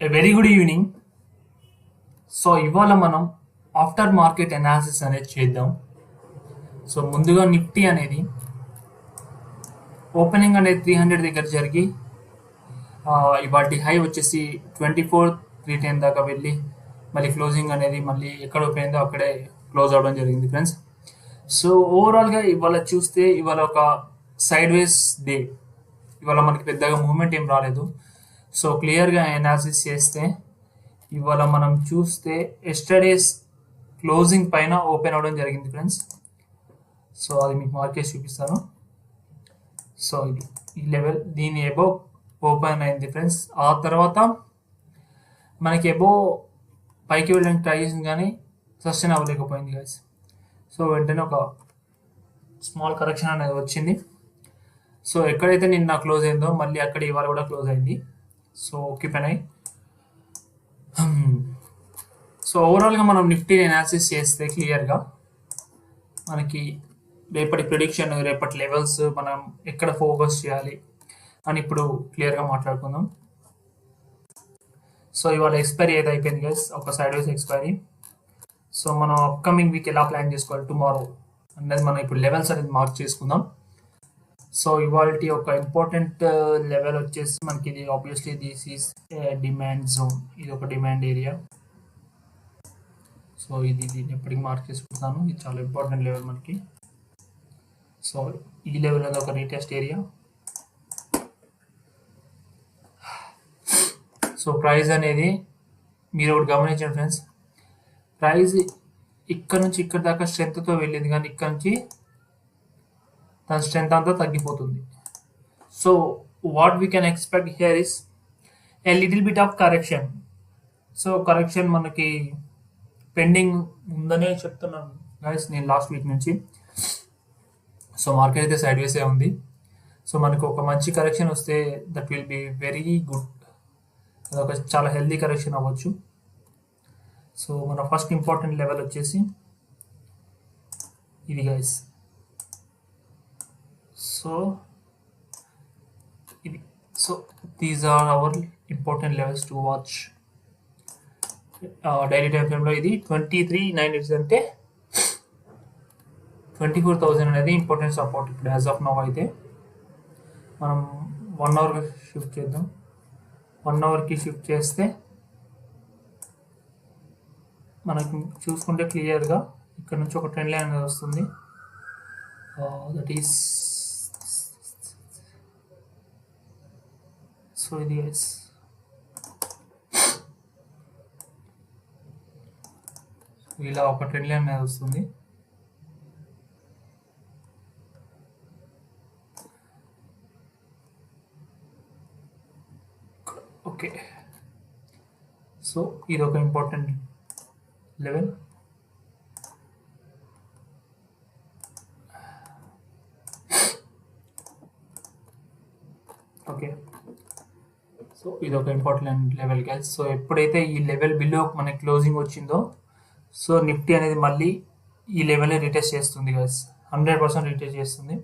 A very good evening. So ఇవాళ మనం after market analysis అనేది చేద్దాం. సో ముందుగా నిఫ్టీ అనేది ఓపెనింగ్ అనేది 300 దగ్గర జరిగి ఇవాటి హై వచ్చేసి 24,310 దాకా వెళ్ళి మళ్ళీ క్లోజింగ్ అనేది మళ్ళీ ఎక్కడ ఓపెన్ అయిందో అక్కడే క్లోజ్ అవ్వడం జరిగింది ఫ్రెండ్స్. సో ఓవరాల్గా ఇవాళ చూస్తే ఇవాళ ఒక సైడ్ వేస్ డే. ఇవాళ మనకి పెద్దగా మూవ్మెంట్ ఏం రాలేదు. సో క్లియర్గా అనాలిసిస్ చేస్తే ఇవాళ మనం చూస్తే ఎస్టర్డేస్ క్లోజింగ్ పైన ఓపెన్ అవ్వడం జరిగింది ఫ్రెండ్స్. సో అది మీకు మార్కెట్ చూపిస్తాను. సో ఇది ఈ లెవెల్ దీని ఎబో ఓపెన్ అయింది ఫ్రెండ్స్. ఆ తర్వాత మనకి ఎబో పైకి వెళ్ళడానికి ట్రై చేసింది కానీ సస్టైన్ అవ్వలేకపోయింది గైస్. సో వెంటనే ఒక స్మాల్ కరెక్షన్ అనేది వచ్చింది. సో ఎక్కడైతే నిన్న క్లోజ్ అయిందో మళ్ళీ అక్కడ ఇవాళ కూడా క్లోజ్ అయింది. సో కీప్ అయి. సో ఓవరాల్గా మనం నిఫ్టీ అనాలిసిస్ చేస్తే క్లియర్గా మనకి రేపటి ప్రిడిక్షన్, రేపటి లెవెల్స్ మనం ఎక్కడ ఫోకస్ చేయాలి అని ఇప్పుడు క్లియర్గా మాట్లాడుకుందాం. సో ఇవాళ ఎక్స్పైరీ ఏది అయిపోయింది గైస్, ఒక సైడ్ వైజ్ ఎక్స్పైరీ. సో మనం అప్కమింగ్ వీక్ ఎలా ప్లాన్ చేసుకోవాలి టుమారో అనేది మనం ఇప్పుడు లెవెల్స్ అనేది మార్క్ చేసుకుందాం. సో ఇవాళ ఒక ఇంపార్టెంట్ లెవెల్ వచ్చేసి మనకి ఇది obviously this is demand zone. ఇది ఒక డిమాండ్ ఏరియా. సో దీన్ని ఎప్పటికి మార్క్ చేసుకుంటాను. ఇది చాలా ఇంపార్టెంట్ లెవెల్ మనకి. సో ఈ లెవెల్ అనేది ఒక రీటెస్ట్ ఏరియా. సో ప్రైస్ అనేది మీరు ఒకటి గమనించండి ఫ్రెండ్స్, ప్రైస్ ఇక్కడ నుంచి ఇక్కడ దాకా స్ట్రెంత్తో వెళ్ళింది కానీ ఇక్కడ నుంచి దాని స్ట్రెంత్ అంతా తగ్గిపోతుంది. So what we can expect here is a little bit of correction. So correction మనకి పెండింగ్ ఉందనే చెప్తున్నాను గైస్ నేను లాస్ట్ వీక్ నుంచి. సో మార్కెట్ అయితే సైడ్ వేసే ఉంది. సో మనకు ఒక మంచి కరెక్షన్ వస్తే that will be very good. అదొక చాలా హెల్దీ కరెక్షన్ అవ్వచ్చు. సో మన ఫస్ట్ ఇంపార్టెంట్ లెవెల్ వచ్చేసి ఇది గైస్. సో ఇది so these are our important levels to watch. Daily time ఫ్రేమ్లో ఇది 23,980 అంటే 24,000 అనేది ఇంపార్టెంట్ సపోర్ట్ ఇప్పుడు యాజ్ ఆఫ్ నౌ. అయితే మనం 1 అవర్ షిఫ్ట్ చేద్దాం. 1 అవర్కి షిఫ్ట్ చేస్తే మనకి చూసుకుంటే క్లియర్గా ఇక్కడ నుంచి ఒక ట్రెండ్ లైన్ అనేది వస్తుంది. దట్ ఈస్ సో ఇది ఇలా ఒక ట్రెండ్ లైన్ అనేది వస్తుంది. ఓకే, సో ఇది ఒక ఇంపార్టెంట్ లెవెల్. ఓకే, సో ఇది ఒక ఇంపార్టెంట్ లెవెల్ గైస్. సో ఎప్పుడైతే ఈ లెవెల్ బిలో మనకి క్లోజింగ్ వచ్చిందో సో నిఫ్టీ అనేది మళ్ళీ ఈ లెవెల్ని రీటెస్ట్ చేస్తుంది గైస్, 100% రీటెస్ట్ చేస్తుంది.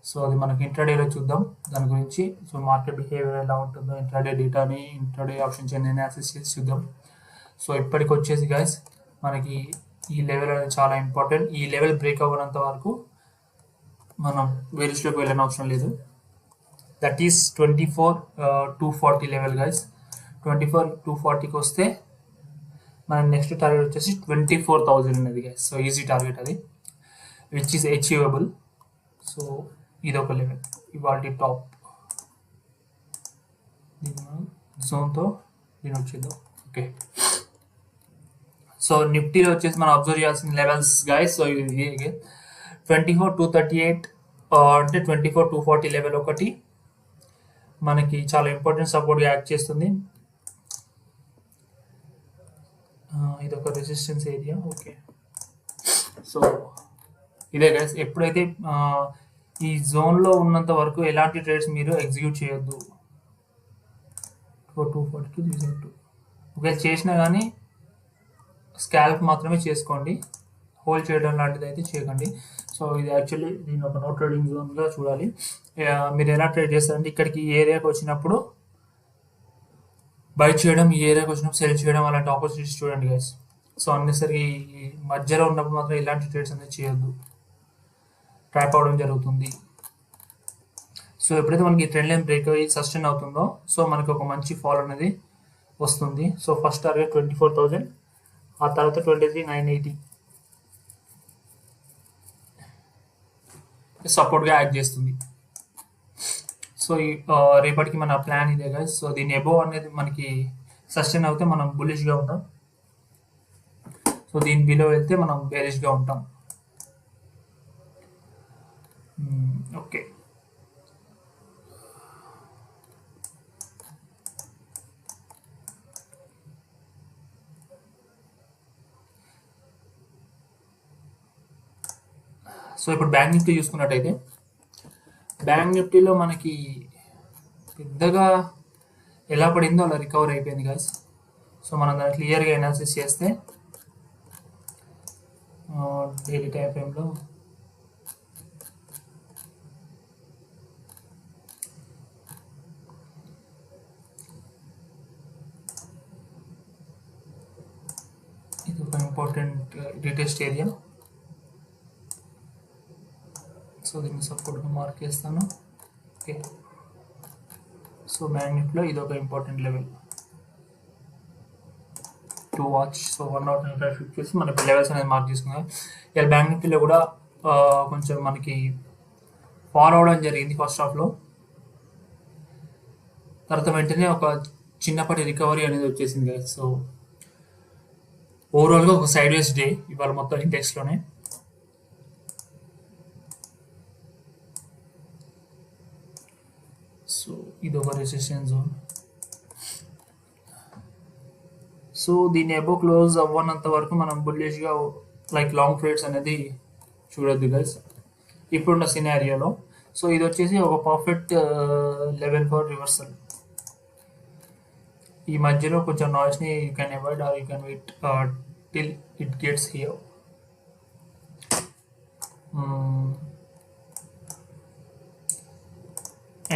సో అది మనకి ఇంట్రాడేలో చూద్దాం దాని గురించి. సో మార్కెట్ బిహేవియర్ ఎలా ఉంటుందో ఇంట్రాడే డేటాని, ఇంట్రాడే ఆప్షన్స్ అన్ని అనాలిసిస్ చేసి చూద్దాం. సో ఇప్పటికి వచ్చేసి గైస్ మనకి ఈ లెవెల్ అనేది చాలా ఇంపార్టెంట్. ఈ లెవెల్ బ్రేక్ అవ్వనంత వరకు మనం వేరిస్లోకి వెళ్ళని అవసరం లేదు. That is 24,240 level guys. 24,240కి వస్తే మన నెక్స్ట్ టార్గెట్ వచ్చేసి 24,000 అనేది గైస్. సో ఈజీ టార్గెట్ అది, విచ్ ఈస్ అచీవబుల్. సో ఇది ఒక లెవెల్ ఇవాళ టాప్. జోన్తో దీని వచ్చేద్దాం. ఓకే, సో నిఫ్టీలో వచ్చేసి మనం అబ్జర్వ్ చేయాల్సిన లెవెల్స్ గైస్. సో ఇది 24,238 అంటే 24,240 లెవెల్ ఒకటి మనకి చాలా ఇంపార్టెంట్ సపోర్ట్గా యాక్ట్ చేస్తుంది. ఇది ఒక రెసిస్టెన్స్ ఏరియా. ఓకే, సో ఇదే గైస్. ఎప్పుడైతే ఈ జోన్లో ఉన్నంత వరకు ఎలాంటి ట్రేడ్స్ మీరు ఎగ్జిక్యూట్ చేయొద్దు. 240కి తీసుకుంటూ ఒకవేళ చేసినా కానీ స్కాల్ప్ మాత్రమే చేసుకోండి, హోల్డ్ చేయడం లాంటిది అయితే చేయకండి. సో ఇది యాక్చువల్లీ నేను ఒక నో ట్రేడింగ్ జోన్గా చూడాలి. మీరు ఎలా ట్రేడ్ చేస్తారంటే ఇక్కడికి ఈ ఏరియాకి వచ్చినప్పుడు బై చేయడం, ఈ ఏరియాకి వచ్చినప్పుడు సెల్ చేయడం అలాంటి ఆపర్చునిటీస్ చూడండి గైస్. సో అన్నెసరీ మధ్యలో ఉన్నప్పుడు మాత్రం ఇలాంటి ట్రేడ్స్ అనేది చేయొద్దు, ట్రాప్ అవడం జరుగుతుంది. సో ఎప్పుడైతే మనకి ట్రెండ్ లైన్ బ్రేక్ అయ్యి సస్టైన్ అవుతుందో సో మనకి ఒక మంచి ఫాల్ అనేది వస్తుంది. సో ఫస్ట్ టార్గెట్ 24,000, ఆ తర్వాత 23,980 సపోర్ట్గా యాక్ట్ చేస్తుంది. సో రేపటికి మన ప్లాన్ ఇదే గైస్. సో దీని ఎబో అనేది మనకి సస్టైన్ అవుతే మనం బులిష్గా ఉంటాం, సో దీని బిలో వెళ్తే మనం బేరిష్గా ఉంటాం. ఓకే, సో ఇప్పుడు బ్యాంక్ నిఫ్టీ చూసుకున్నట్టయితే బ్యాంక్ నిఫ్టీలో మనకి పెద్దగా ఎలా పడిందో అలా రికవర్ అయిపోయింది గైస్. సో మనం దాన్ని క్లియర్గా అనాలిసిస్ చేస్తే డైలీ టైం ఫ్రేమ్లో ఇది ఒక ఇంపార్టెంట్ రీటెస్ట్ ఏరియా. సో దీన్ని సపోర్ట్గా మార్క్ చేస్తాను. ఓకే, సో బ్యాంక్ నిఫ్టీలో ఇది ఒక important level to watch. So 105 చేసి మనకి లెవెల్స్ అనేది మార్క్ చేసుకున్నాం. ఇలా బ్యాంక్ నిఫ్టీలో కూడా కొంచెం మనకి ఫాలో అవడం జరిగింది ఫస్ట్ హాఫ్లో, తర్వాత వెంటనే ఒక చిన్నపాటి రికవరీ అనేది వచ్చేసింది కదా. సో ఓవరాల్గా ఒక సైడ్ వేస్ డే ఇవాళ మొత్తం ఇండెక్స్లోనే. సో ఇది ఒక రెసిస్టెన్స్ జోన్. సో దీన్ని ఎబో క్లోజ్ అవ్వనంత వరకు మనం బుల్లిష్గా లైక్ లాంగ్ ట్రేడ్స్ అనేది చూడొద్దు గైస్ ఇప్పుడున్న సినారియోలో. సో ఇది వచ్చేసి ఒక పర్ఫెక్ట్ లెవెల్ ఫర్ రివర్సల్. ఈ మధ్యలో కొంచెం నాయిస్ని you can avoid or you can wait till it gets here.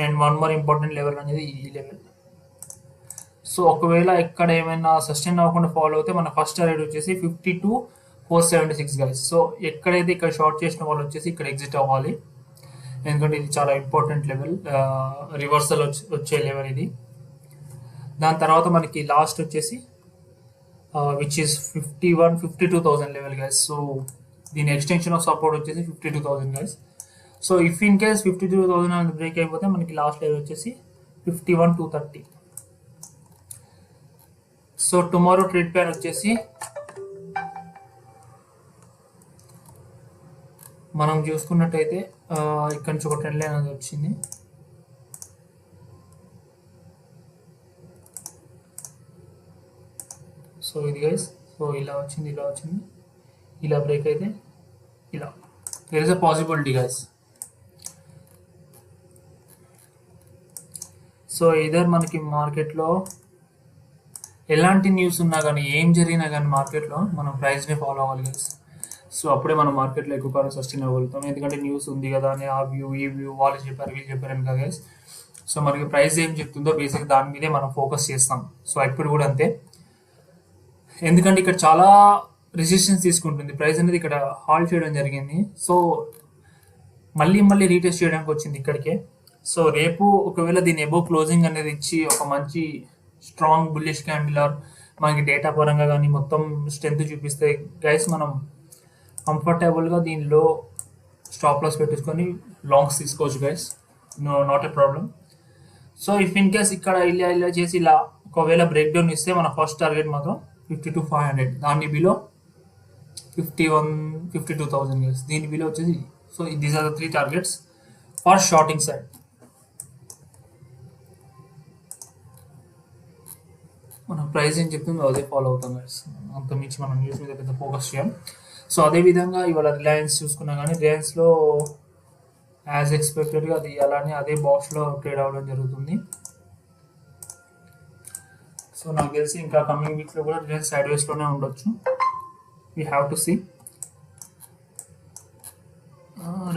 And one more important level అనేది ఈ లెవెల్. సో ఒకవేళ ఎక్కడ ఏమైనా సస్టైన్ అవ్వకుండా ఫాలో అవుతే మన ఫస్ట్ టార్గెట్ వచ్చేసి 52,476 గైస్. సో ఎక్కడైతే ఇక్కడ షార్ట్ చేసిన వాళ్ళు వచ్చేసి ఇక్కడ ఎగ్జిట్ అవ్వాలి, ఎందుకంటే ఇది చాలా ఇంపార్టెంట్ లెవెల్, రివర్సల్ వచ్చే లెవెల్ ఇది. దాని తర్వాత మనకి లాస్ట్ వచ్చేసి which is 52,000 level guys. So దీని ఎక్స్టెన్షన్ ఆఫ్ సపోర్ట్ వచ్చేసి 52,000 guys. So if in case 52,000 అనేది బ్రేక్ అయిపోతే మనకి లాస్ట్ లెవెల్ వచ్చేసి 51,230. సో టుమారో ట్రేడ్ ప్లాన్ వచ్చేసి మనం చూసుకున్నట్టయితే ఇక్కడ నుంచి ఒక ట్రెండ్ లైన్ అనేది వచ్చింది. సో ఇది గైస్, సో ఇలా వచ్చింది, ఇలా వచ్చింది, ఇలా బ్రేక్ అయితే ఇలా there is a possibility guys. So ఇదర్ మనకి మార్కెట్లో ఎలాంటి న్యూస్ ఉన్నా కానీ ఏం జరిగినా కానీ మార్కెట్లో మనం ప్రైస్ని ఫాలో అవ్వాలి గైస్. సో అప్పుడే మనం మార్కెట్లో ఎక్కువ కాలం సస్టైన్ అవ్వగలుగుతాం, ఎందుకంటే న్యూస్ ఉంది కదా అని ఆ వ్యూ ఈ వ్యూ వాళ్ళు చెప్పారు వీళ్ళు చెప్పారని కదా గైస్. సో మనకి ప్రైస్ ఏం చెప్తుందో బేసిక్ దాని మీదే మనం ఫోకస్ చేస్తాం. సో ఇప్పుడు కూడా అంతే, ఎందుకంటే ఇక్కడ చాలా రెసిస్టెన్స్ తీసుకుంటుంది ప్రైస్ అనేది, ఇక్కడ హాల్ట్ చేయడం జరిగింది. సో మళ్ళీ మళ్ళీ రీటెస్ట్ చేయడానికి వచ్చింది ఇక్కడికే. సో రేపు ఒకవేళ దీని ఎబో క్లోజింగ్ అనేది ఇచ్చి ఒక మంచి స్ట్రాంగ్ బుల్లిష్ క్యాండిల్ ఆర్ మనకి డేటా పరంగా కానీ మొత్తం స్ట్రెంత్ చూపిస్తే గైస్ మనం కంఫర్టబుల్గా దీనిలో స్టాప్ లాస్ పెట్టేసుకొని లాంగ్స్ తీసుకోవచ్చు guys, not a problem. So if in case ఇక్కడ ఇలా చేసి ఇలా ఒకవేళ బ్రేక్ డౌన్ ఇస్తే మన ఫస్ట్ టార్గెట్ మాత్రం 52,500, దాని బిలో 52,000 గైస్, దీని బిలో వచ్చేసి. So these are the 3 targets for shorting side. మనం ప్రైస్ ఏం చెప్తుందో అదే ఫాలో అవుతాం గైస్, అంత మించి మనం న్యూస్ మీద పెద్ద ఫోకస్ చేయం. సో అదేవిధంగా ఇవాళ రిలయన్స్ చూసుకున్నా కానీ రిలయన్స్లో యాజ్ ఎక్స్పెక్టెడ్గా అది అలానే అదే బాక్స్లో ట్రేడ్ అవ్వడం జరుగుతుంది. సో నాకు తెలిసి ఇంకా కమింగ్ వీక్లో కూడా రిలయన్స్ సైడ్ వేస్లోనే ఉండొచ్చు, we have to see.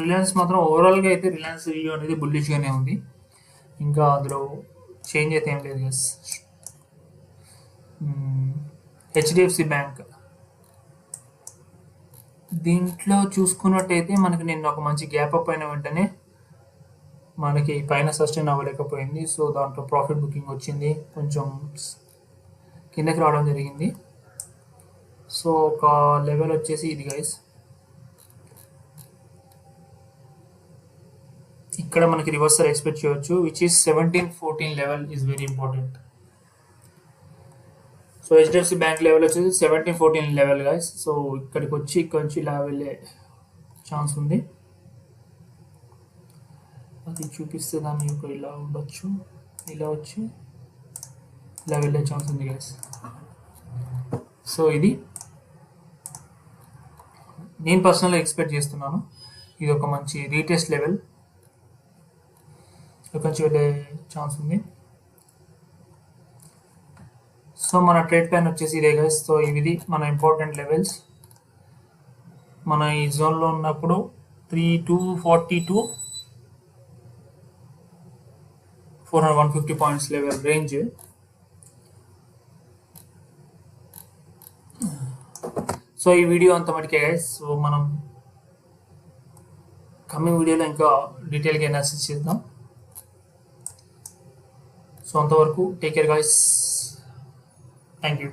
Reliance మాత్రం ఓవరాల్గా అయితే రిలయన్స్ వ్యూ అనేది బుల్లిష్గానే ఉంది, ఇంకా అందులో చేంజ్ అయితే ఏం లేదు గైస్. HDFC bank. దీంట్లో చూసుకున్నట్టయితే మనకి నిన్న ఒక మంచి గ్యాప్ అప్ అయిన వెంటనే మనకి పైన సస్టైన్ అవ్వలేకపోయింది. సో దాంట్లో ప్రాఫిట్ బుకింగ్ వచ్చింది, కొంచెం కిందకి రావడం జరిగింది. సో ఒక లెవెల్ వచ్చేసి ఇది గైస్, ఇక్కడ మనకి రివర్సల్ ఎక్స్పెక్ట్ చేయొచ్చు, which is 1714 level is very important. So HDFC bank level వచ్చేసి 1714 లెవెల్ గైస్. సో ఇక్కడికి వచ్చి ఇక్కడ నుంచి ఇలా వెళ్ళే ఛాన్స్ ఉంది. అది చూపిస్తే దాన్ని ఇప్పుడు ఇలా ఉండొచ్చు, ఇలా వచ్చి ఇలా వెళ్ళే ఛాన్స్ ఉంది గైస్. సో ఇది నేను పర్సనల్గా ఎక్స్పెక్ట్ చేస్తున్నాను. ఇది ఒక మంచి రీటెస్ట్ లెవెల్, ఇక్కడ నుంచి వెళ్ళే ఛాన్స్ ఉంది. సో మన ట్రేడ్ ప్లాన్ వచ్చేసి ఇదే గైస్. సో ఇది మన ఇంపార్టెంట్ లెవెల్స్. మన ఈ జోన్లో ఉన్నప్పుడు 3242 150 పాయింట్స్ లెవెల్ రేంజ్. సో ఈ వీడియో అంత మటుకే గైస్. సో మనం కమింగ్ వీడియోలో ఇంకా డీటెయిల్గా అనాలిసిస్ చేద్దాం. సో అంతవరకు take care guys. Thank you.